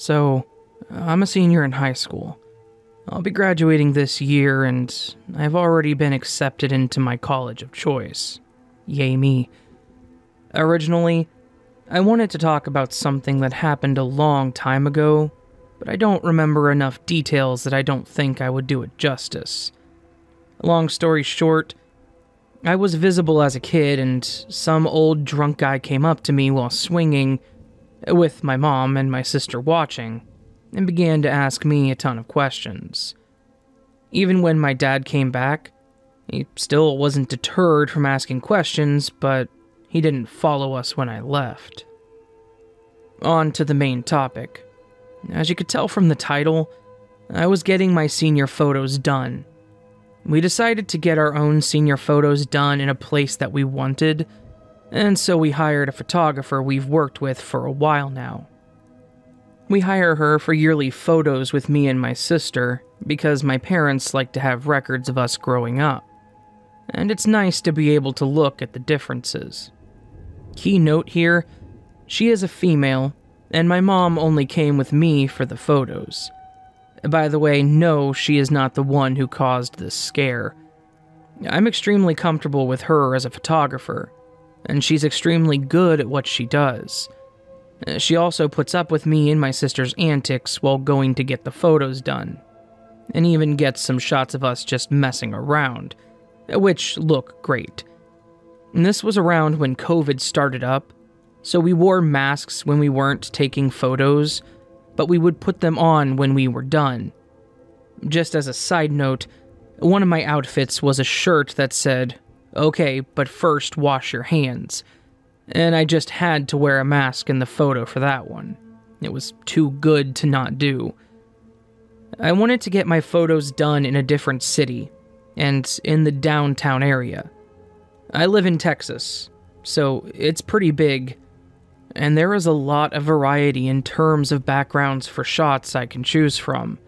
So, I'm a senior in high school. I'll be graduating this year, and I've already been accepted into my college of choice. Yay me. Originally, I wanted to talk about something that happened a long time ago, but I don't remember enough details that I don't think I would do it justice. Long story short, I was visible as a kid, and some old drunk guy came up to me while swinging, with my mom and my sister watching, and began to ask me a ton of questions. Even when my dad came back, he still wasn't deterred from asking questions, but he didn't follow us when I left. On to the main topic. As you could tell from the title, I was getting my senior photos done. We decided to get our own senior photos done in a place that we wanted, and so we hired a photographer we've worked with for a while now. We hire her for yearly photos with me and my sister because my parents like to have records of us growing up, and it's nice to be able to look at the differences. Key note here, she is a female, and my mom only came with me for the photos. By the way, no, she is not the one who caused this scare. I'm extremely comfortable with her as a photographer, and she's extremely good at what she does. She also puts up with me and my sister's antics while going to get the photos done, and even gets some shots of us just messing around, which look great. And this was around when COVID started up, so we wore masks when we weren't taking photos, but we would put them on when we were done. Just as a side note, one of my outfits was a shirt that said, "Okay, but first wash your hands," and I just had to wear a mask in the photo for that one. It was too good to not do. I wanted to get my photos done in a different city, and in the downtown area. I live in Texas, so it's pretty big, and there is a lot of variety in terms of backgrounds for shots I can choose from.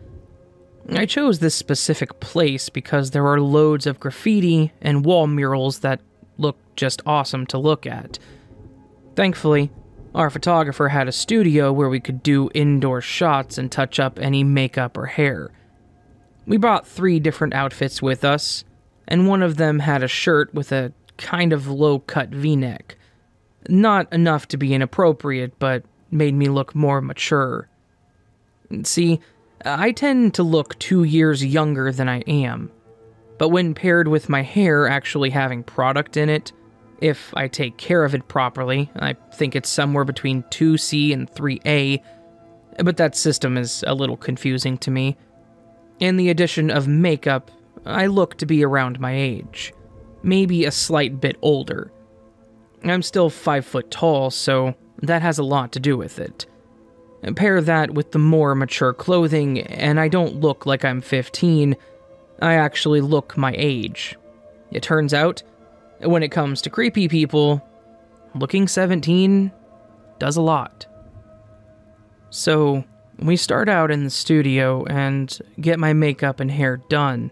I chose this specific place because there are loads of graffiti and wall murals that look just awesome to look at. Thankfully, our photographer had a studio where we could do indoor shots and touch up any makeup or hair. We brought 3 different outfits with us, and one of them had a shirt with a kind of low-cut v-neck. Not enough to be inappropriate, but made me look more mature. See, I tend to look 2 years younger than I am, but when paired with my hair actually having product in it, if I take care of it properly, I think it's somewhere between 2C and 3A, but that system is a little confusing to me. In the addition of makeup, I look to be around my age, maybe a slight bit older. I'm still 5 foot tall, so that has a lot to do with it. Pair that with the more mature clothing, and I don't look like I'm 15, I actually look my age. It turns out, when it comes to creepy people, looking 17 does a lot. So, we start out in the studio and get my makeup and hair done.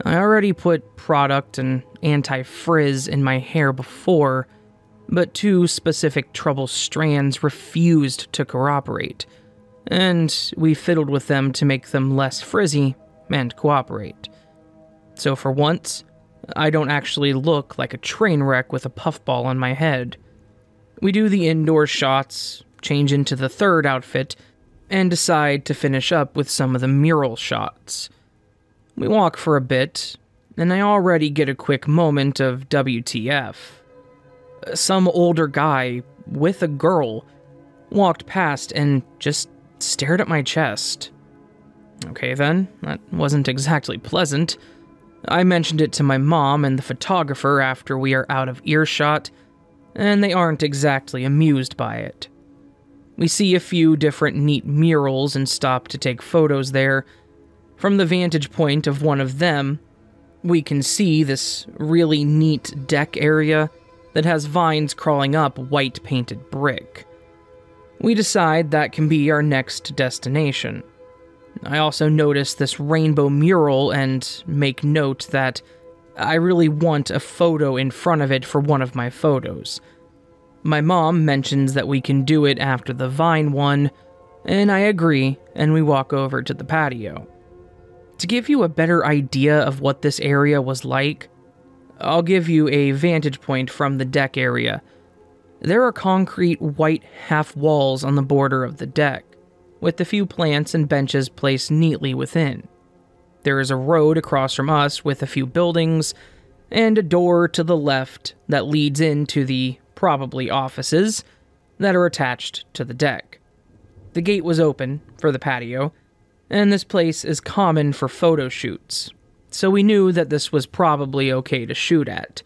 I already put product and anti-frizz in my hair before, but 2 specific trouble strands refused to cooperate, and we fiddled with them to make them less frizzy and cooperate. So for once, I don't actually look like a train wreck with a puffball on my head. We do the indoor shots, change into the 3rd outfit, and decide to finish up with some of the mural shots. We walk for a bit, and I already get a quick moment of WTF. Some older guy, with a girl, walked past and just stared at my chest. Okay then, that wasn't exactly pleasant. I mentioned it to my mom and the photographer after we are out of earshot, and they aren't exactly amused by it. We see a few different neat murals and stop to take photos there. From the vantage point of one of them, we can see this really neat deck area that has vines crawling up white painted brick. We decide that can be our next destination. I also notice this rainbow mural and make note that I really want a photo in front of it for one of my photos. My mom mentions that we can do it after the vine one, And I agree, and we walk over to the patio. To give you a better idea of what this area was like, I'll give you a vantage point from the deck area. There are concrete white half walls on the border of the deck, with a few plants and benches placed neatly within. There is a road across from us with a few buildings, and a door to the left that leads into the, probably offices, that are attached to the deck. The gate was open for the patio, and this place is common for photo shoots, so we knew that this was probably okay to shoot at.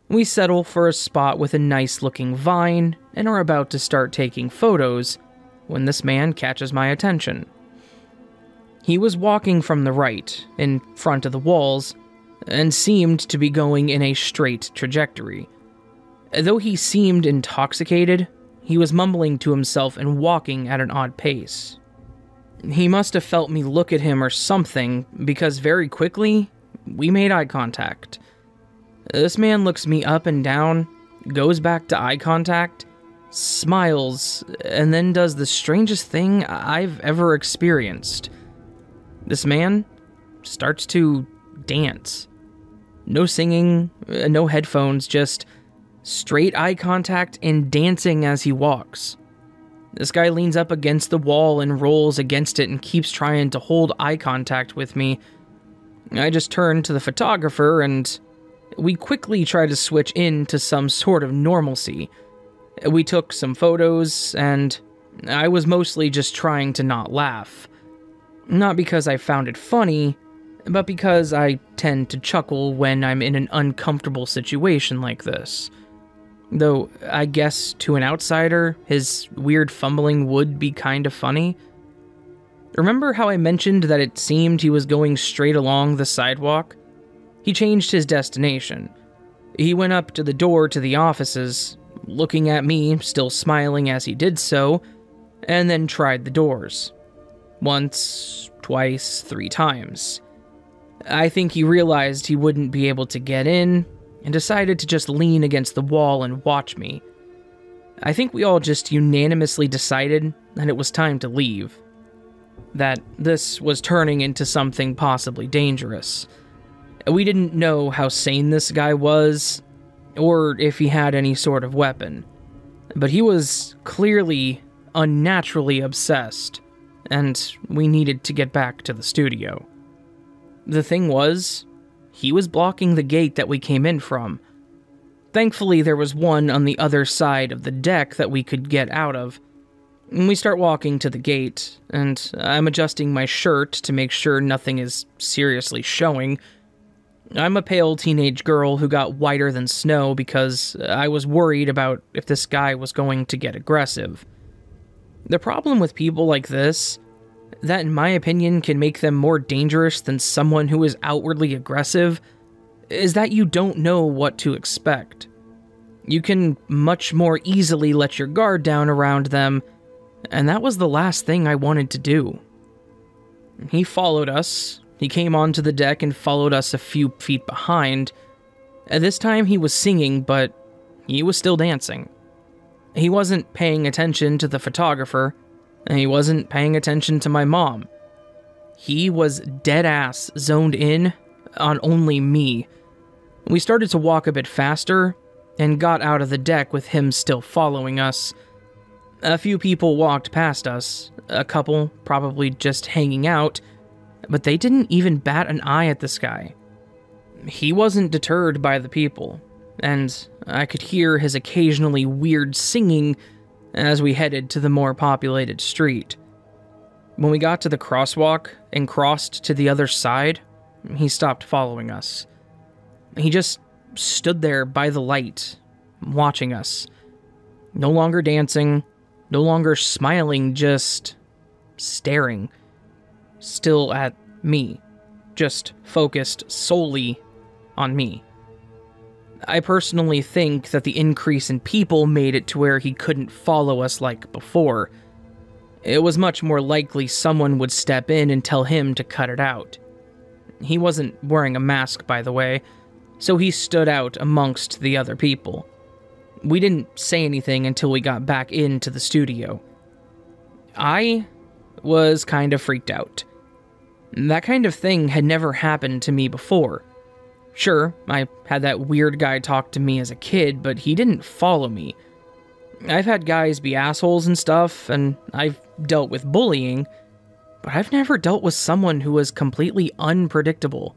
We settle for a spot with a nice-looking vine and are about to start taking photos when this man catches my attention. He was walking from the right, in front of the walls, and seemed to be going in a straight trajectory. Though he seemed intoxicated, he was mumbling to himself and walking at an odd pace. He must have felt me look at him or something, because very quickly, we made eye contact. This man looks me up and down, goes back to eye contact, smiles, and then does the strangest thing I've ever experienced. This man starts to dance. No singing, no headphones, just straight eye contact and dancing as he walks. This guy leans up against the wall and rolls against it and keeps trying to hold eye contact with me. I just turn to the photographer and we quickly try to switch into some sort of normalcy. We took some photos and I was mostly just trying to not laugh. Not because I found it funny, but because I tend to chuckle when I'm in an uncomfortable situation like this. Though, I guess to an outsider, his weird fumbling would be kind of funny. Remember how I mentioned that it seemed he was going straight along the sidewalk? He changed his destination. He went up to the door to the offices, looking at me, still smiling as he did so, and then tried the doors. Once, twice, 3 times. I think he realized he wouldn't be able to get in, and decided to just lean against the wall and watch me. I think we all just unanimously decided that it was time to leave. That this was turning into something possibly dangerous. We didn't know how sane this guy was, or if he had any sort of weapon. But he was clearly unnaturally obsessed, and we needed to get back to the studio. The thing was, he was blocking the gate that we came in from. Thankfully, there was one on the other side of the deck that we could get out of. We start walking to the gate, and I'm adjusting my shirt to make sure nothing is seriously showing. I'm a pale teenage girl who got whiter than snow because I was worried about if this guy was going to get aggressive. The problem with people like this, that in my opinion can make them more dangerous than someone who is outwardly aggressive, is that you don't know what to expect. You can much more easily let your guard down around them, and that was the last thing I wanted to do. He followed us. He came onto the deck and followed us a few feet behind. At this time he was singing, but he was still dancing. He wasn't paying attention to the photographer, and he wasn't paying attention to my mom. He was dead-ass zoned in on only me. We started to walk a bit faster, and got out of the deck with him still following us. A few people walked past us, a couple probably just hanging out, but they didn't even bat an eye at this guy. He wasn't deterred by the people, and I could hear his occasionally weird singing as we headed to the more populated street. When we got to the crosswalk and crossed to the other side, he stopped following us. He just stood there by the light, watching us. No longer dancing, no longer smiling, just staring. Still at me, just focused solely on me. I personally think that the increase in people made it to where he couldn't follow us like before. It was much more likely someone would step in and tell him to cut it out. He wasn't wearing a mask, by the way, so he stood out amongst the other people. We didn't say anything until we got back into the studio. I was kind of freaked out. That kind of thing had never happened to me before. Sure, I had that weird guy talk to me as a kid, but he didn't follow me. I've had guys be assholes and stuff, and I've dealt with bullying, but I've never dealt with someone who was completely unpredictable.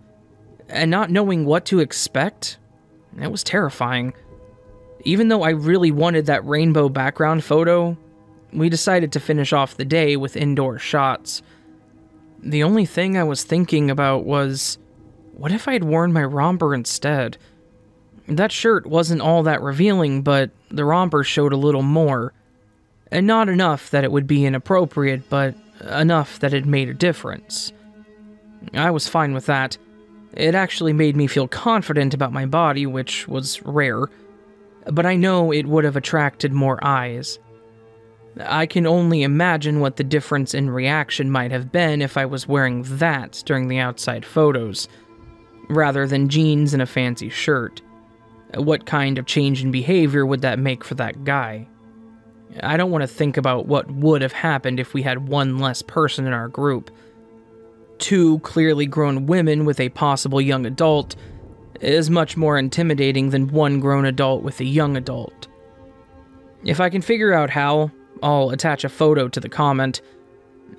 And not knowing what to expect, it was terrifying. Even though I really wanted that rainbow background photo, we decided to finish off the day with indoor shots. The only thing I was thinking about was, what if I had worn my romper instead? That shirt wasn't all that revealing, but the romper showed a little more. And not enough that it would be inappropriate, but enough that it made a difference. I was fine with that. It actually made me feel confident about my body, which was rare. But I know it would have attracted more eyes. I can only imagine what the difference in reaction might have been if I was wearing that during the outside photos, rather than jeans and a fancy shirt. What kind of change in behavior would that make for that guy? I don't want to think about what would have happened if we had one less person in our group. 2 clearly grown women with a possible young adult is much more intimidating than 1 grown adult with a young adult. If I can figure out how, I'll attach a photo to the comment.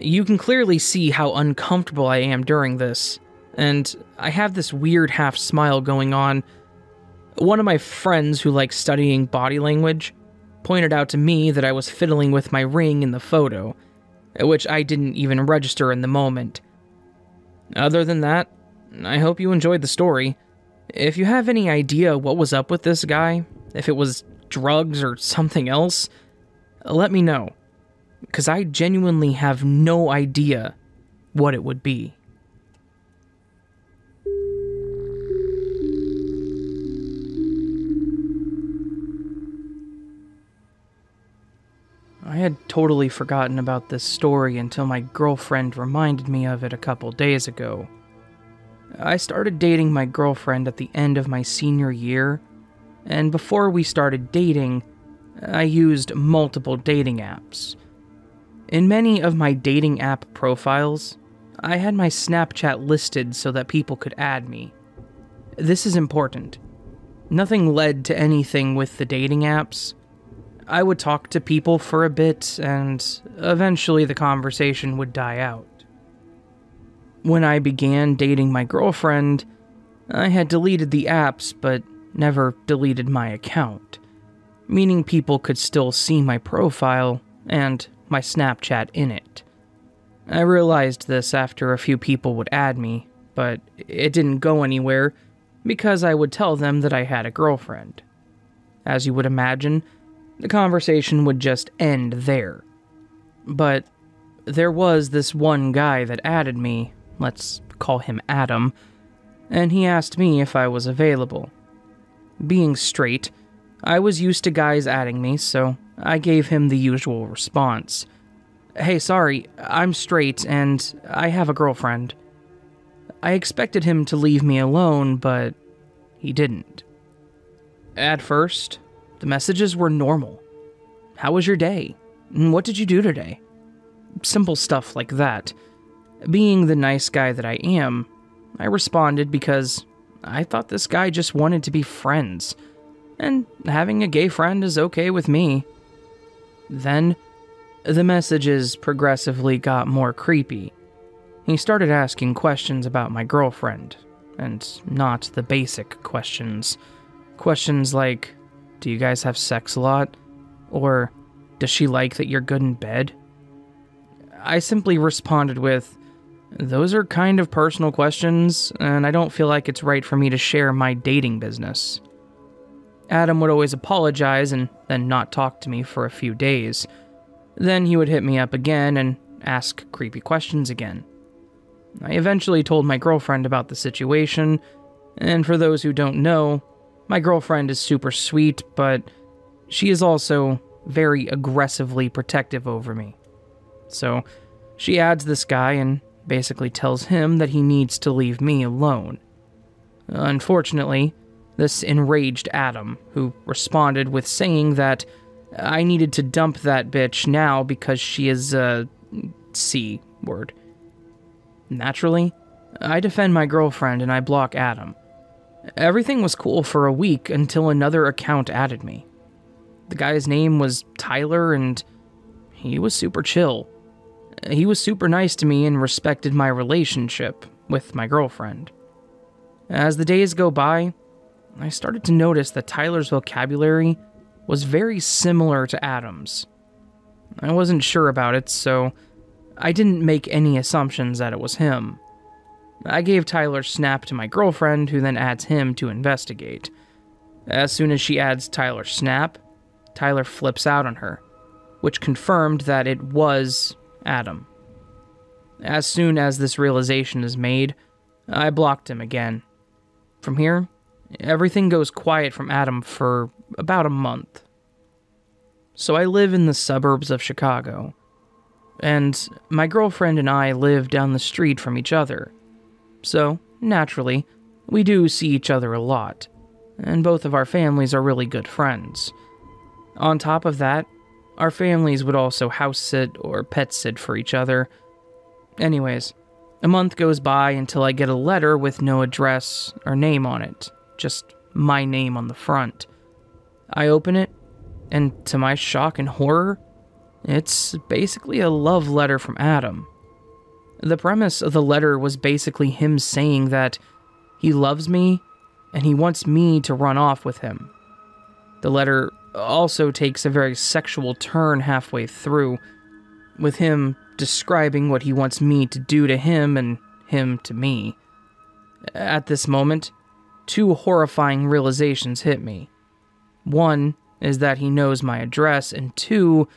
You can clearly see how uncomfortable I am during this, and I have this weird half smile going on. One of my friends who likes studying body language pointed out to me that I was fiddling with my ring in the photo, which I didn't even register in the moment. Other than that, I hope you enjoyed the story. If you have any idea what was up with this guy, if it was drugs or something else, let me know, because I genuinely have no idea what it would be. I had totally forgotten about this story until my girlfriend reminded me of it a couple days ago. I started dating my girlfriend at the end of my senior year, and before we started dating, I used multiple dating apps. In many of my dating app profiles, I had my Snapchat listed so that people could add me. This is important. Nothing led to anything with the dating apps. I would talk to people for a bit, and eventually the conversation would die out. When I began dating my girlfriend, I had deleted the apps but never deleted my account, meaning people could still see my profile and my Snapchat in it. I realized this after a few people would add me, but it didn't go anywhere because I would tell them that I had a girlfriend. As you would imagine, the conversation would just end there. But there was this one guy that added me, let's call him Adam, and he asked me if I was available. Being straight, I was used to guys adding me, so I gave him the usual response. Hey, sorry, I'm straight and I have a girlfriend. I expected him to leave me alone, but he didn't. At first, the messages were normal. How was your day? What did you do today? Simple stuff like that. Being the nice guy that I am, I responded because I thought this guy just wanted to be friends, and having a gay friend is okay with me. Then, the messages progressively got more creepy. He started asking questions about my girlfriend, and not the basic questions. Questions like, do you guys have sex a lot? Or, does she like that you're good in bed? I simply responded with, those are kind of personal questions, and I don't feel like it's right for me to share my dating business. Adam would always apologize and then not talk to me for a few days. Then he would hit me up again and ask creepy questions again. I eventually told my girlfriend about the situation, and for those who don't know, my girlfriend is super sweet, but she is also very aggressively protective over me. So, she adds this guy and basically tells him that he needs to leave me alone. Unfortunately, this enraged Adam, who responded with saying that I needed to dump that bitch now because she is a C word. Naturally, I defend my girlfriend and I block Adam. Everything was cool for a week until another account added me. The guy's name was Tyler and he was super chill. He was super nice to me and respected my relationship with my girlfriend. As the days go by, I started to notice that Tyler's vocabulary was very similar to Adam's. I wasn't sure about it, so I didn't make any assumptions that it was him. I gave Tyler's snap to my girlfriend, who then adds him to investigate. As soon as she adds Tyler's snap, Tyler flips out on her, which confirmed that it was Adam. As soon as this realization is made, I blocked him again. From here, everything goes quiet from Adam for about a month. So I live in the suburbs of Chicago, and my girlfriend and I live down the street from each other. So, naturally, we do see each other a lot, and both of our families are really good friends. On top of that, our families would also house sit or pet sit for each other. Anyways, a month goes by until I get a letter with no address or name on it, just my name on the front. I open it, and to my shock and horror, it's basically a love letter from Adam. The premise of the letter was basically him saying that he loves me and he wants me to run off with him. The letter also takes a very sexual turn halfway through, with him describing what he wants me to do to him and him to me. At this moment, two horrifying realizations hit me. One is that he knows my address, and two,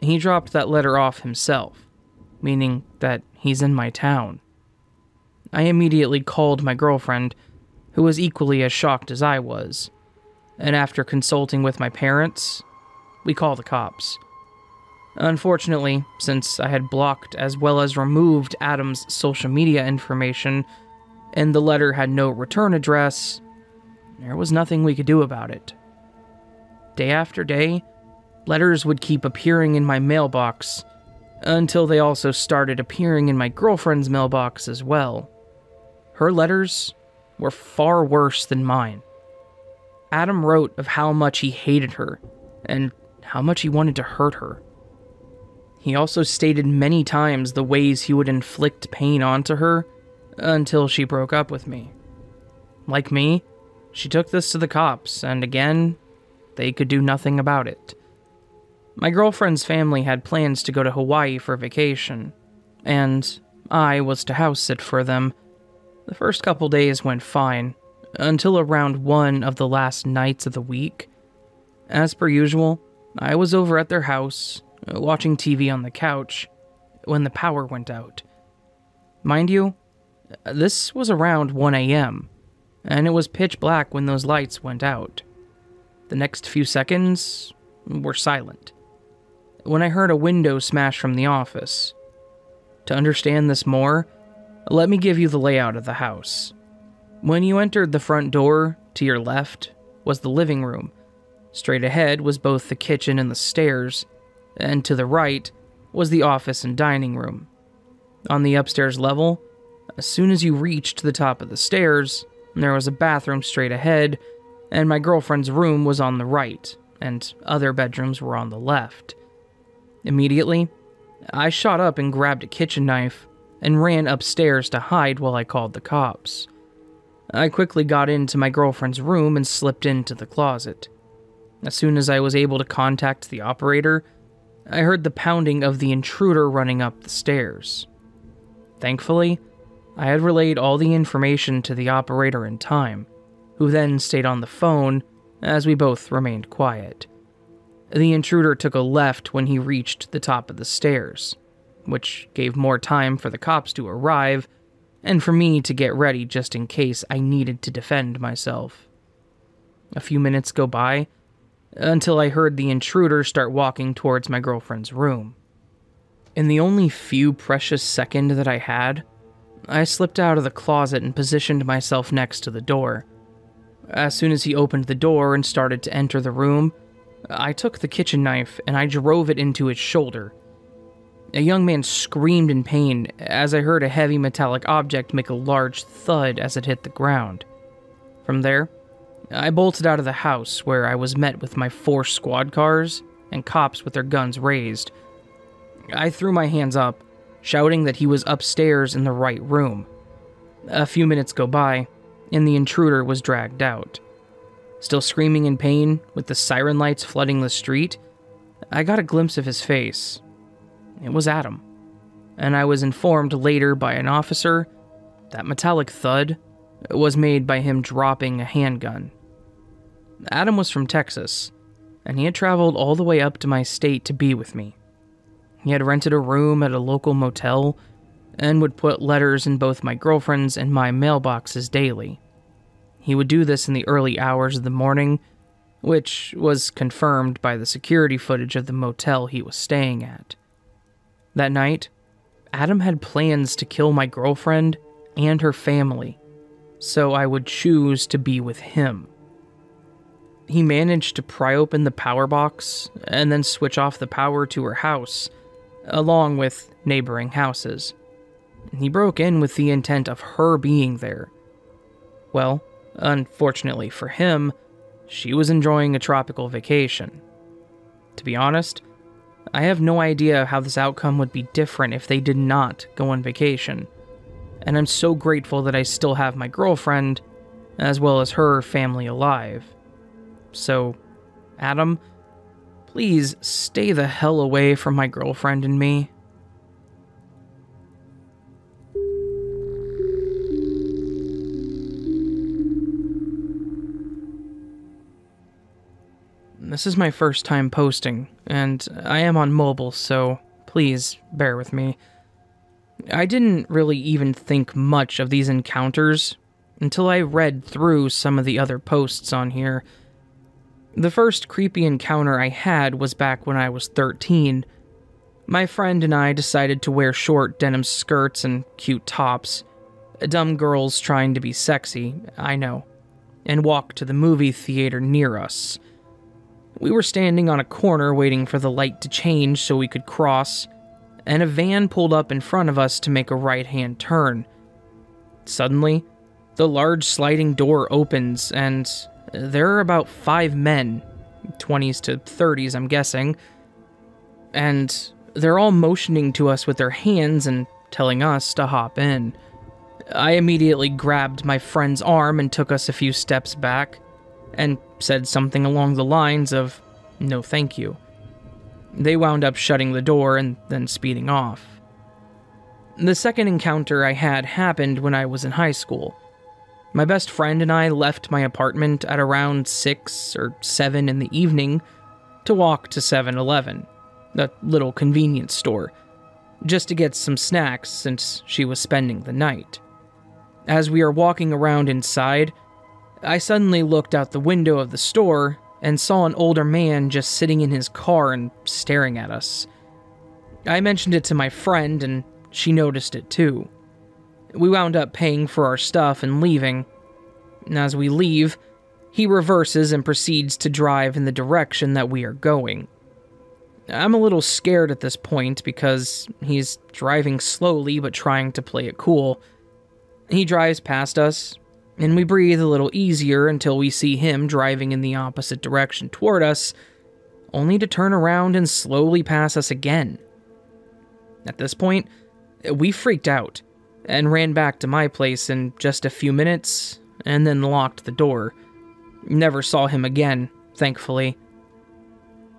he dropped that letter off himself, meaning that he's in my town. I immediately called my girlfriend, who was equally as shocked as I was, and after consulting with my parents, we called the cops. Unfortunately, since I had blocked as well as removed Adam's social media information, and the letter had no return address, there was nothing we could do about it. Day after day, letters would keep appearing in my mailbox, until they also started appearing in my girlfriend's mailbox as well. Her letters were far worse than mine. Adam wrote of how much he hated her, and how much he wanted to hurt her. He also stated many times the ways he would inflict pain onto her, until she broke up with me. Like me, she took this to the cops, and again, they could do nothing about it. My girlfriend's family had plans to go to Hawaii for vacation, and I was to house sit for them. The first couple days went fine, until around one of the last nights of the week. As per usual, I was over at their house, watching TV on the couch, when the power went out. Mind you, this was around 1 a.m., and it was pitch black when those lights went out. The next few seconds were silent, when I heard a window smash from the office. To understand this more, let me give you the layout of the house. When you entered the front door, to your left was the living room. Straight ahead was both the kitchen and the stairs, and to the right was the office and dining room. On the upstairs level, as soon as you reached the top of the stairs, there was a bathroom straight ahead, and my girlfriend's room was on the right, and other bedrooms were on the left. Immediately, I shot up and grabbed a kitchen knife and ran upstairs to hide while I called the cops. I quickly got into my girlfriend's room and slipped into the closet. As soon as I was able to contact the operator, I heard the pounding of the intruder running up the stairs. Thankfully, I had relayed all the information to the operator in time, who then stayed on the phone as we both remained quiet. The intruder took a left when he reached the top of the stairs, which gave more time for the cops to arrive and for me to get ready just in case I needed to defend myself. A few minutes go by until I heard the intruder start walking towards my girlfriend's room. In the only few precious seconds that I had, I slipped out of the closet and positioned myself next to the door. As soon as he opened the door and started to enter the room, I took the kitchen knife and I drove it into his shoulder. A young man screamed in pain as I heard a heavy metallic object make a large thud as it hit the ground. From there, I bolted out of the house, where I was met with my 4 squad cars and cops with their guns raised. I threw my hands up, shouting that he was upstairs in the right room. A few minutes go by, and the intruder was dragged out. Still screaming in pain, with the siren lights flooding the street, I got a glimpse of his face. It was Adam, and I was informed later by an officer that metallic thud was made by him dropping a handgun. Adam was from Texas, and he had traveled all the way up to my state to be with me. He had rented a room at a local motel and would put letters in both my girlfriend's and my mailboxes daily. He would do this in the early hours of the morning, which was confirmed by the security footage of the motel he was staying at. That night, Adam had plans to kill my girlfriend and her family, so I would choose to be with him. He managed to pry open the power box and then switch off the power to her house, along with neighboring houses. He broke in with the intent of her being there. Well, unfortunately for him, she was enjoying a tropical vacation. To be honest, I have no idea how this outcome would be different if they did not go on vacation, and I'm so grateful that I still have my girlfriend, as well as her family alive. So, Adam, please stay the hell away from my girlfriend and me. This is my first time posting, and I am on mobile, so please bear with me. I didn't really even think much of these encounters until I read through some of the other posts on here. The first creepy encounter I had was back when I was 13. My friend and I decided to wear short denim skirts and cute tops. Dumb girls trying to be sexy, I know, and walk to the movie theater near us. We were standing on a corner waiting for the light to change so we could cross, and a van pulled up in front of us to make a right-hand turn. Suddenly, the large sliding door opens, and there are about 5 men, 20s to 30s I'm guessing, and they're all motioning to us with their hands and telling us to hop in. I immediately grabbed my friend's arm and took us a few steps back, and said something along the lines of, "No thank you." They wound up shutting the door and then speeding off. The second encounter I had happened when I was in high school. My best friend and I left my apartment at around 6 or 7 in the evening to walk to 7-Eleven, a little convenience store, just to get some snacks since she was spending the night. As we are walking around inside, I suddenly looked out the window of the store and saw an older man just sitting in his car and staring at us. I mentioned it to my friend, and she noticed it too. We wound up paying for our stuff and leaving. As we leave, he reverses and proceeds to drive in the direction that we are going. I'm a little scared at this point because he's driving slowly but trying to play it cool. He drives past us, and we breathe a little easier until we see him driving in the opposite direction toward us, only to turn around and slowly pass us again. At this point, we freaked out and ran back to my place in just a few minutes and then locked the door. Never saw him again, thankfully.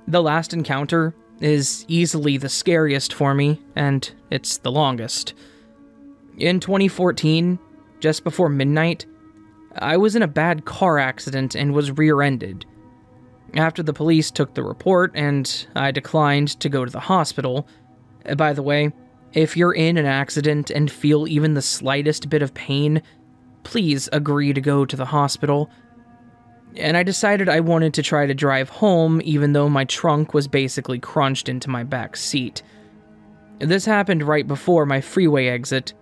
The last encounter is easily the scariest for me, and it's the longest. In 2014, just before midnight, I was in a bad car accident and was rear-ended. After the police took the report and I declined to go to the hospital. By the way, if you're in an accident and feel even the slightest bit of pain, please agree to go to the hospital. And I decided I wanted to try to drive home even though my trunk was basically crunched into my back seat. This happened right before my freeway exit,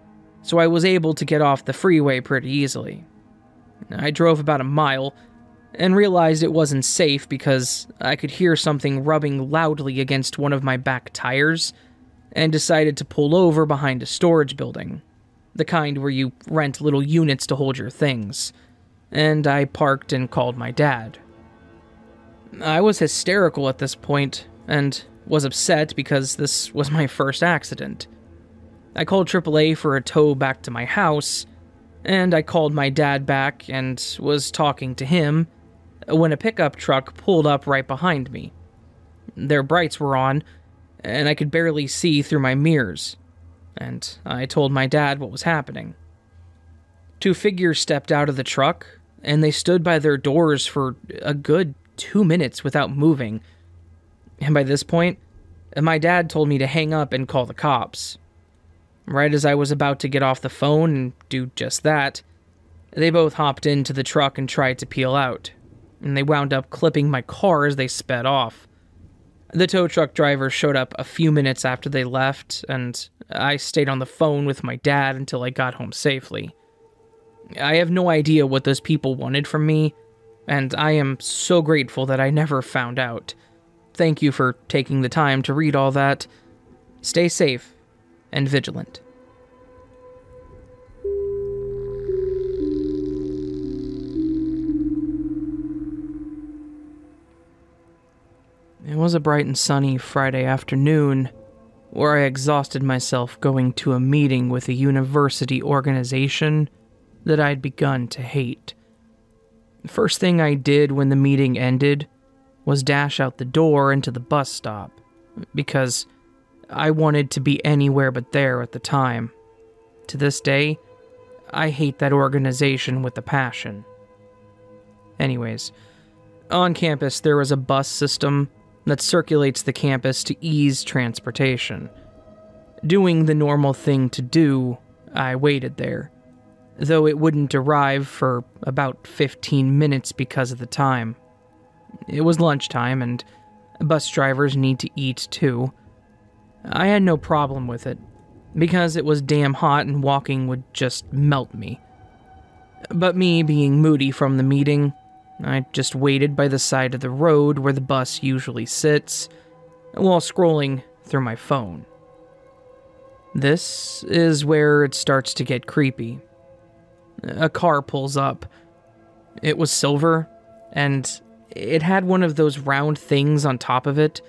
so I was able to get off the freeway pretty easily. I drove about a mile, and realized it wasn't safe because I could hear something rubbing loudly against one of my back tires, and decided to pull over behind a storage building, the kind where you rent little units to hold your things, and I parked and called my dad. I was hysterical at this point, and was upset because this was my first accident. I called AAA for a tow back to my house, and I called my dad back and was talking to him when a pickup truck pulled up right behind me. Their brights were on, and I could barely see through my mirrors, and I told my dad what was happening. Two figures stepped out of the truck, and they stood by their doors for a good 2 minutes without moving, and by this point, my dad told me to hang up and call the cops. Right as I was about to get off the phone and do just that, they both hopped into the truck and tried to peel out, and they wound up clipping my car as they sped off. The tow truck driver showed up a few minutes after they left, and I stayed on the phone with my dad until I got home safely. I have no idea what those people wanted from me, and I am so grateful that I never found out. Thank you for taking the time to read all that. Stay safe and vigilant. It was a bright and sunny Friday afternoon, where I exhausted myself going to a meeting with a university organization that I'd begun to hate. The first thing I did when the meeting ended was dash out the door into the bus stop, because I wanted to be anywhere but there at the time. To this day, I hate that organization with a passion. Anyways, on campus there was a bus system that circulates the campus to ease transportation. Doing the normal thing to do, I waited there, though it wouldn't arrive for about 15 minutes because of the time. It was lunchtime, and bus drivers need to eat too. I had no problem with it, because it was damn hot and walking would just melt me. But me being moody from the meeting, I just waited by the side of the road where the bus usually sits, while scrolling through my phone. This is where it starts to get creepy. A car pulls up. It was silver, and it had one of those round things on top of it.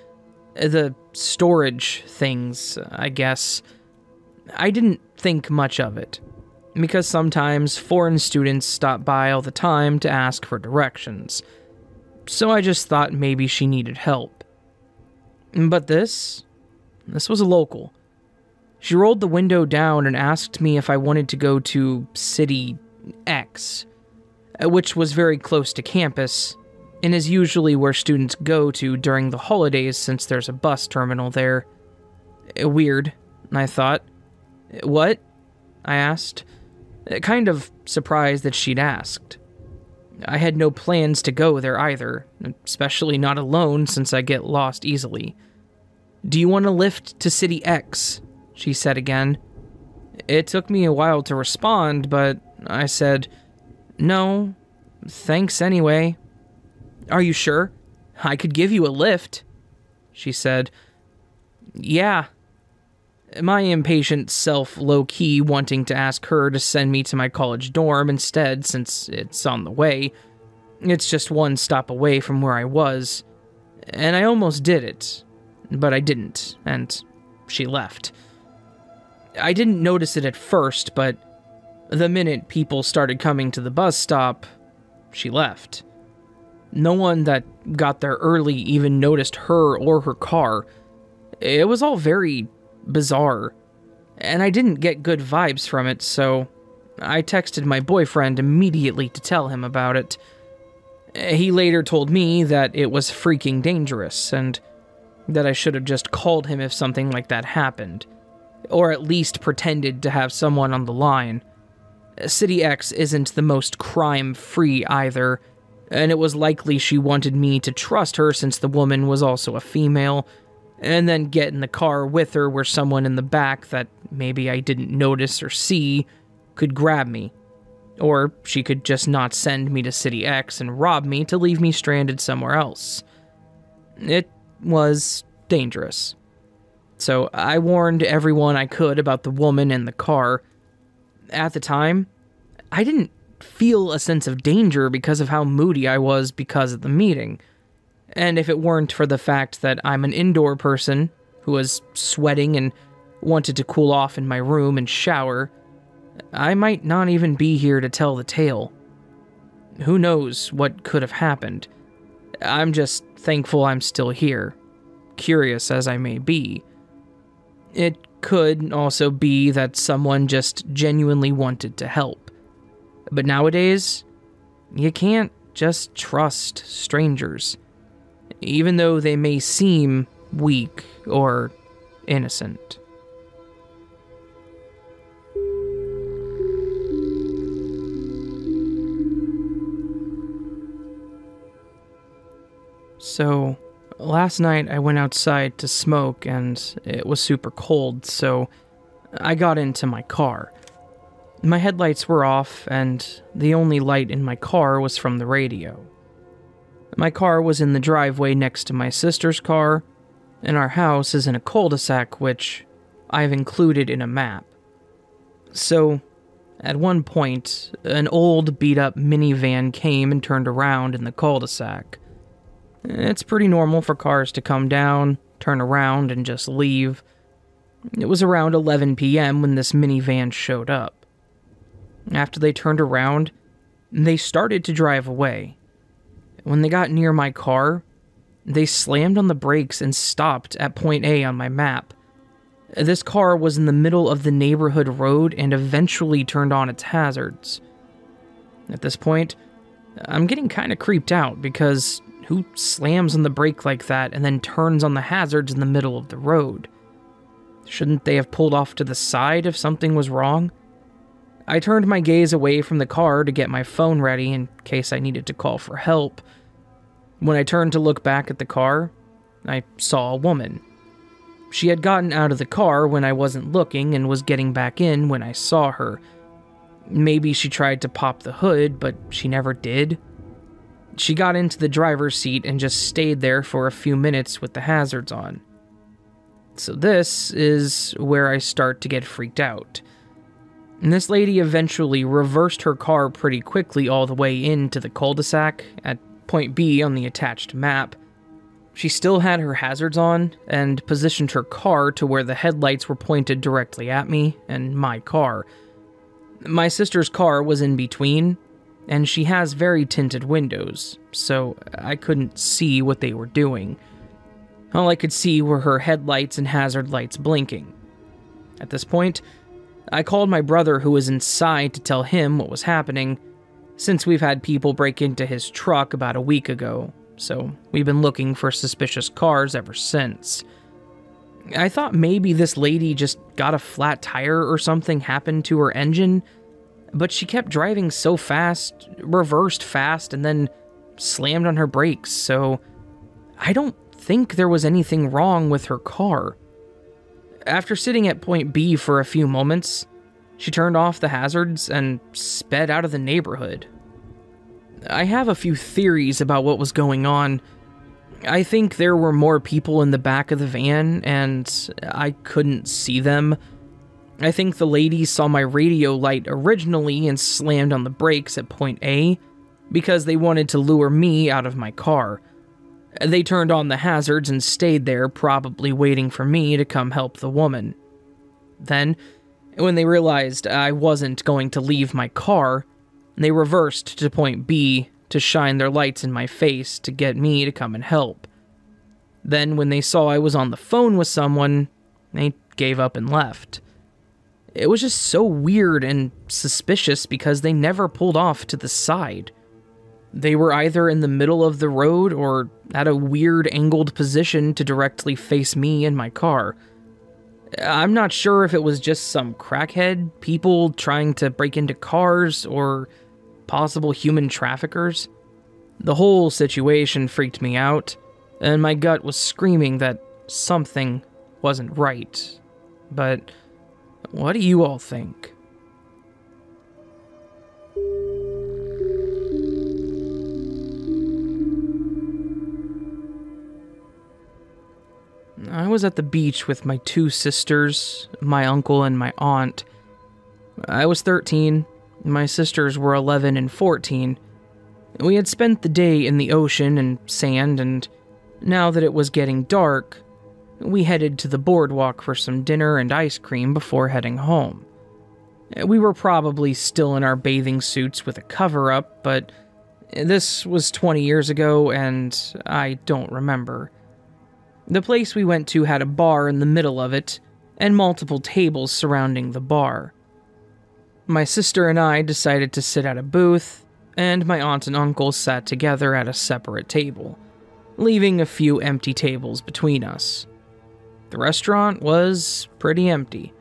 The storage things, I guess. I didn't think much of it, because sometimes foreign students stop by all the time to ask for directions. So I just thought maybe she needed help. But this was a local. She rolled the window down and asked me if I wanted to go to City X, which was very close to campus, and is usually where students go to during the holidays since there's a bus terminal there. Weird, I thought. What? I asked, kind of surprised that she'd asked. I had no plans to go there either, especially not alone since I get lost easily. Do you want a lift to City X? She said again. It took me a while to respond, but I said, no, thanks anyway. Are you sure? I could give you a lift, she said. Yeah. My impatient self low-key wanting to ask her to send me to my college dorm instead since it's on the way. It's just one stop away from where I was. And I almost did it, but I didn't, and she left. I didn't notice it at first, but the minute people started coming to the bus stop, she left. No one that got there early even noticed her or her car. It was all very bizarre, and I didn't get good vibes from it, so I texted my boyfriend immediately to tell him about it. He later told me that it was freaking dangerous, and that I should have just called him if something like that happened, or at least pretended to have someone on the line. City X isn't the most crime-free either, and it was likely she wanted me to trust her since the woman was also a female, and then get in the car with her where someone in the back that maybe I didn't notice or see could grab me. Or she could just not send me to City X and rob me to leave me stranded somewhere else. It was dangerous. So I warned everyone I could about the woman and the car. At the time, I didn't feel a sense of danger because of how moody I was because of the meeting. And if it weren't for the fact that I'm an indoor person who was sweating and wanted to cool off in my room and shower, I might not even be here to tell the tale. Who knows what could have happened? I'm just thankful I'm still here, curious as I may be. It could also be that someone just genuinely wanted to help. But nowadays, you can't just trust strangers, even though they may seem weak or innocent. So, last night I went outside to smoke and it was super cold, so I got into my car. My headlights were off and the only light in my car was from the radio. My car was in the driveway next to my sister's car, and our house is in a cul-de-sac which I've included in a map. So, at one point, an old beat-up minivan came and turned around in the cul-de-sac. It's pretty normal for cars to come down, turn around, and just leave. It was around 11 p.m. when this minivan showed up. After they turned around, they started to drive away. When they got near my car, they slammed on the brakes and stopped at point A on my map. This car was in the middle of the neighborhood road and eventually turned on its hazards. At this point, I'm getting kind of creeped out because who slams on the brake like that and then turns on the hazards in the middle of the road? Shouldn't they have pulled off to the side if something was wrong? I turned my gaze away from the car to get my phone ready in case I needed to call for help. When I turned to look back at the car, I saw a woman. She had gotten out of the car when I wasn't looking and was getting back in when I saw her. Maybe she tried to pop the hood, but she never did. She got into the driver's seat and just stayed there for a few minutes with the hazards on. So this is where I start to get freaked out. And this lady eventually reversed her car pretty quickly all the way into the cul-de-sac at point B on the attached map. She still had her hazards on and positioned her car to where the headlights were pointed directly at me and my car. My sister's car was in between, and she has very tinted windows, so I couldn't see what they were doing. All I could see were her headlights and hazard lights blinking. At this point, I called my brother who was inside to tell him what was happening, since we've had people break into his truck about a week ago, so we've been looking for suspicious cars ever since. I thought maybe this lady just got a flat tire or something happened to her engine, but she kept driving so fast, reversed fast, and then slammed on her brakes, so I don't think there was anything wrong with her car. After sitting at point B for a few moments, she turned off the hazards and sped out of the neighborhood. I have a few theories about what was going on. I think there were more people in the back of the van, and I couldn't see them. I think the lady saw my radio light originally and slammed on the brakes at point A because they wanted to lure me out of my car. They turned on the hazards and stayed there, probably waiting for me to come help the woman. Then, when they realized I wasn't going to leave my car, they reversed to point B to shine their lights in my face to get me to come and help. Then, when they saw I was on the phone with someone, they gave up and left. It was just so weird and suspicious because they never pulled off to the side. They were either in the middle of the road or at a weird angled position to directly face me and my car. I'm not sure if it was just some crackhead, people trying to break into cars, or possible human traffickers. The whole situation freaked me out, and my gut was screaming that something wasn't right. But what do you all think? was at the beach with my 2 sisters, my uncle, and my aunt. I was 13, my sisters were 11 and 14. We had spent the day in the ocean and sand, and now that it was getting dark, we headed to the boardwalk for some dinner and ice cream before heading home. We were probably still in our bathing suits with a cover-up, but this was 20 years ago, and I don't remember. The place we went to had a bar in the middle of it, and multiple tables surrounding the bar. My sister and I decided to sit at a booth, and my aunt and uncle sat together at a separate table, leaving a few empty tables between us. The restaurant was pretty empty.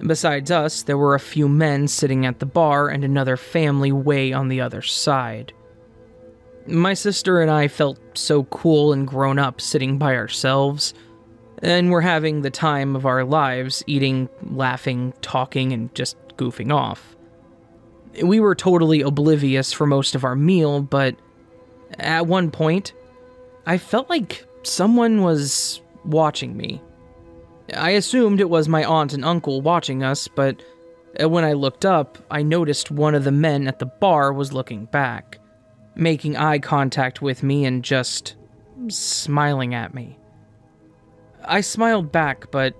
Besides us, there were a few men sitting at the bar and another family way on the other side. My sister and I felt so cool and grown up sitting by ourselves, and we're having the time of our lives, eating, laughing, talking, and just goofing off. We were totally oblivious for most of our meal, but at one point, I felt like someone was watching me. I assumed it was my aunt and uncle watching us, but when I looked up, I noticed one of the men at the bar was looking back, making eye contact with me and just smiling at me. I smiled back, but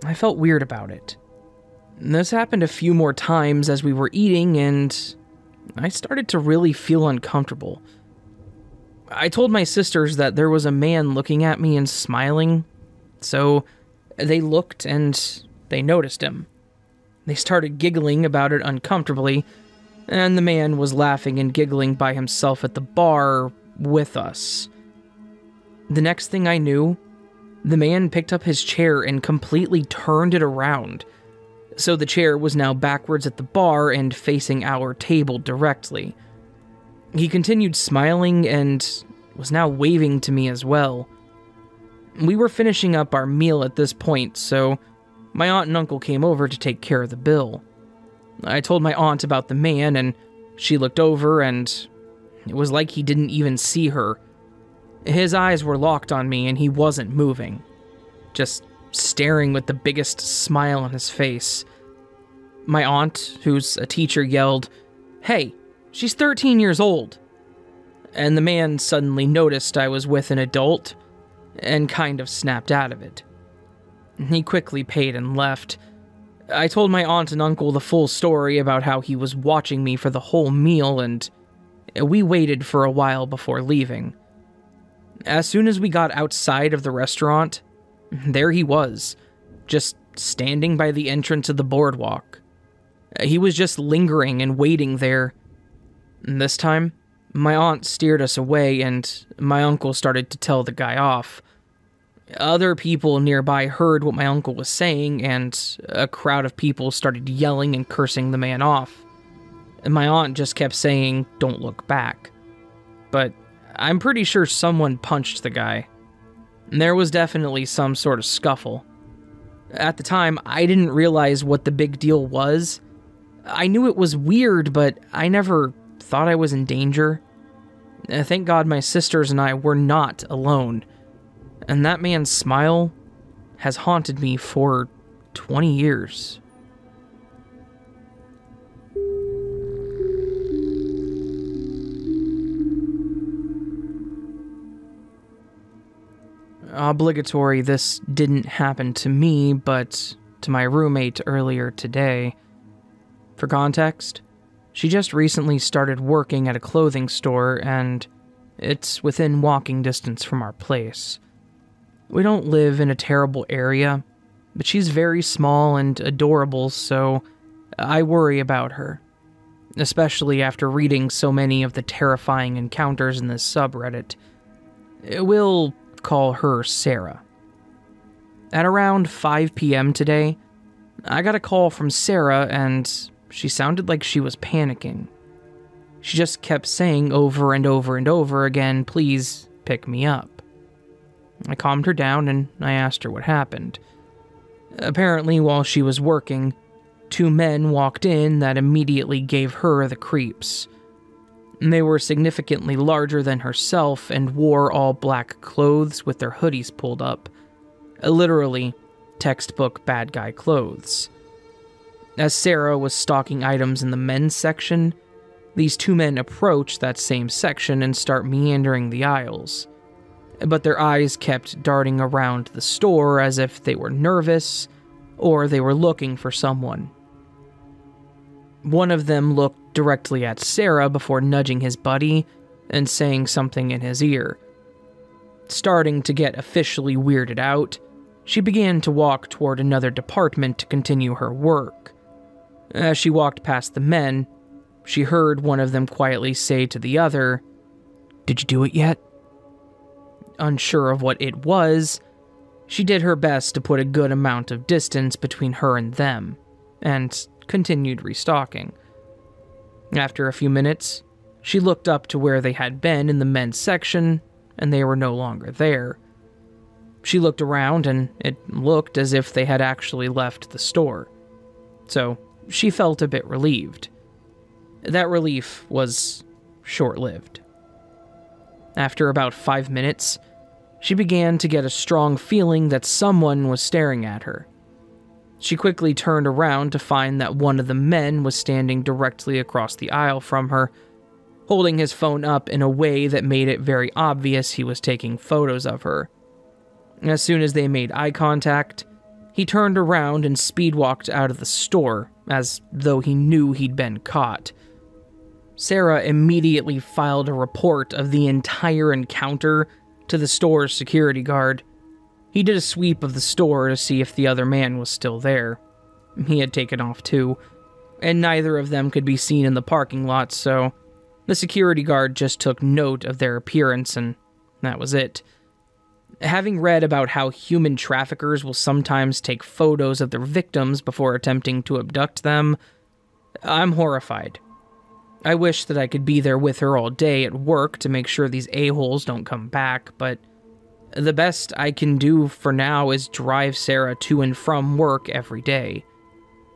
I felt weird about it. This happened a few more times as we were eating, and I started to really feel uncomfortable. I told my sisters that there was a man looking at me and smiling, so they looked and they noticed him. They started giggling about it uncomfortably, and the man was laughing and giggling by himself at the bar with us. The next thing I knew, the man picked up his chair and completely turned it around, so the chair was now backwards at the bar and facing our table directly. He continued smiling and was now waving to me as well. We were finishing up our meal at this point, so my aunt and uncle came over to take care of the bill. I told my aunt about the man, and she looked over, and it was like he didn't even see her. His eyes were locked on me, and he wasn't moving, just staring with the biggest smile on his face. My aunt, who's a teacher, yelled, "Hey, she's 13 years old." And the man suddenly noticed I was with an adult and kind of snapped out of it. He quickly paid and left. I told my aunt and uncle the full story about how he was watching me for the whole meal, and we waited for a while before leaving. As soon as we got outside of the restaurant, there he was, just standing by the entrance of the boardwalk. He was just lingering and waiting there. This time, my aunt steered us away, and my uncle started to tell the guy off. Other people nearby heard what my uncle was saying, and a crowd of people started yelling and cursing the man off. And my aunt just kept saying, "Don't look back." But I'm pretty sure someone punched the guy. There was definitely some sort of scuffle. At the time, I didn't realize what the big deal was. I knew it was weird, but I never thought I was in danger. Thank God my sisters and I were not alone. And that man's smile has haunted me for 20 years. Obligatory, this didn't happen to me, but to my roommate earlier today. For context, she just recently started working at a clothing store, and it's within walking distance from our place. We don't live in a terrible area, but she's very small and adorable, so I worry about her, especially after reading so many of the terrifying encounters in this subreddit. We'll call her Sarah. At around 5 p.m. today, I got a call from Sarah, and she sounded like she was panicking. She just kept saying over and over and over again, "Please pick me up." I calmed her down and I asked her what happened. Apparently, while she was working, 2 men walked in that immediately gave her the creeps. They were significantly larger than herself and wore all black clothes with their hoodies pulled up. Literally, textbook bad guy clothes. As Sarah was stocking items in the men's section, these two men approach that same section and start meandering the aisles. But their eyes kept darting around the store as if they were nervous or they were looking for someone. One of them looked directly at Sarah before nudging his buddy and saying something in his ear. Starting to get officially weirded out, she began to walk toward another department to continue her work. As she walked past the men, she heard one of them quietly say to the other, "Did you do it yet?" Unsure of what it was, she did her best to put a good amount of distance between her and them, and continued restocking. After a few minutes, she looked up to where they had been in the men's section, and they were no longer there. She looked around, and it looked as if they had actually left the store. So, she felt a bit relieved. That relief was short-lived. After about 5 minutes, she began to get a strong feeling that someone was staring at her. She quickly turned around to find that one of the men was standing directly across the aisle from her, holding his phone up in a way that made it very obvious he was taking photos of her. As soon as they made eye contact, he turned around and speed-walked out of the store, as though he knew he'd been caught. Sarah immediately filed a report of the entire encounter to the store's security guard. He did a sweep of the store to see if the other man was still there. He had taken off too, and neither of them could be seen in the parking lot, so the security guard just took note of their appearance, and that was it. Having read about how human traffickers will sometimes take photos of their victims before attempting to abduct them, I'm horrified. I wish that I could be there with her all day at work to make sure these a-holes don't come back, but the best I can do for now is drive Sarah to and from work every day.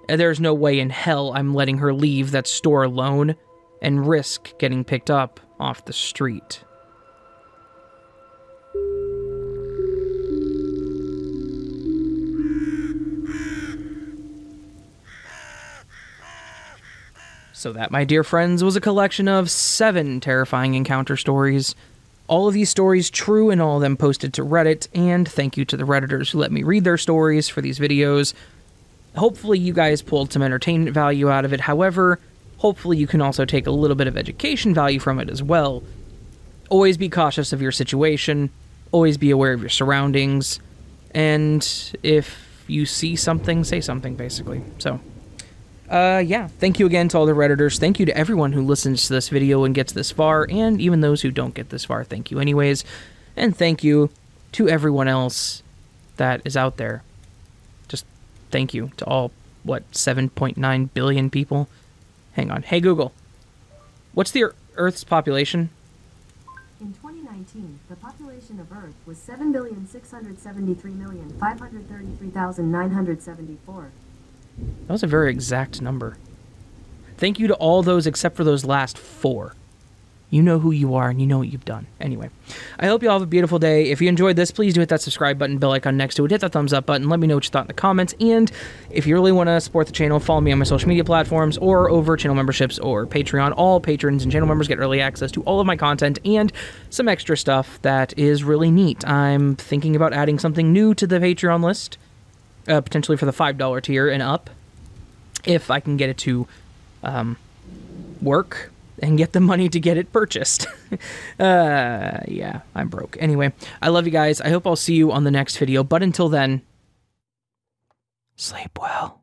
There's no way in hell I'm letting her leave that store alone and risk getting picked up off the street. So that, my dear friends, was a collection of 7 terrifying encounter stories. All of these stories true and all of them posted to Reddit, and thank you to the Redditors who let me read their stories for these videos. Hopefully you guys pulled some entertainment value out of it. However, hopefully you can also take a little bit of education value from it as well. Always be cautious of your situation, always be aware of your surroundings, and if you see something, say something, basically. So, yeah, thank you again to all the Redditors. Thank you to everyone who listens to this video and gets this far, and even those who don't get this far, thank you anyways. And thank you to everyone else that is out there. Just thank you to all, what, 7.9 billion people? Hang on. Hey, Google. What's the Earth's population? In 2019, the population of Earth was 7,673,533,974. That was a very exact number. Thank you to all those except for those last 4. You know who you are and you know what you've done. Anyway, I hope you all have a beautiful day. If you enjoyed this, please do hit that subscribe button, bell icon next to it, hit that thumbs up button, let me know what you thought in the comments, and if you really want to support the channel, follow me on my social media platforms or over channel memberships or Patreon. All patrons and channel members get early access to all of my content and some extra stuff that is really neat. I'm thinking about adding something new to the Patreon list, potentially for the $5 tier and up, if I can get it to work and get the money to get it purchased. Yeah, I'm broke. Anyway, I love you guys. I hope I'll see you on the next video, but until then, sleep well.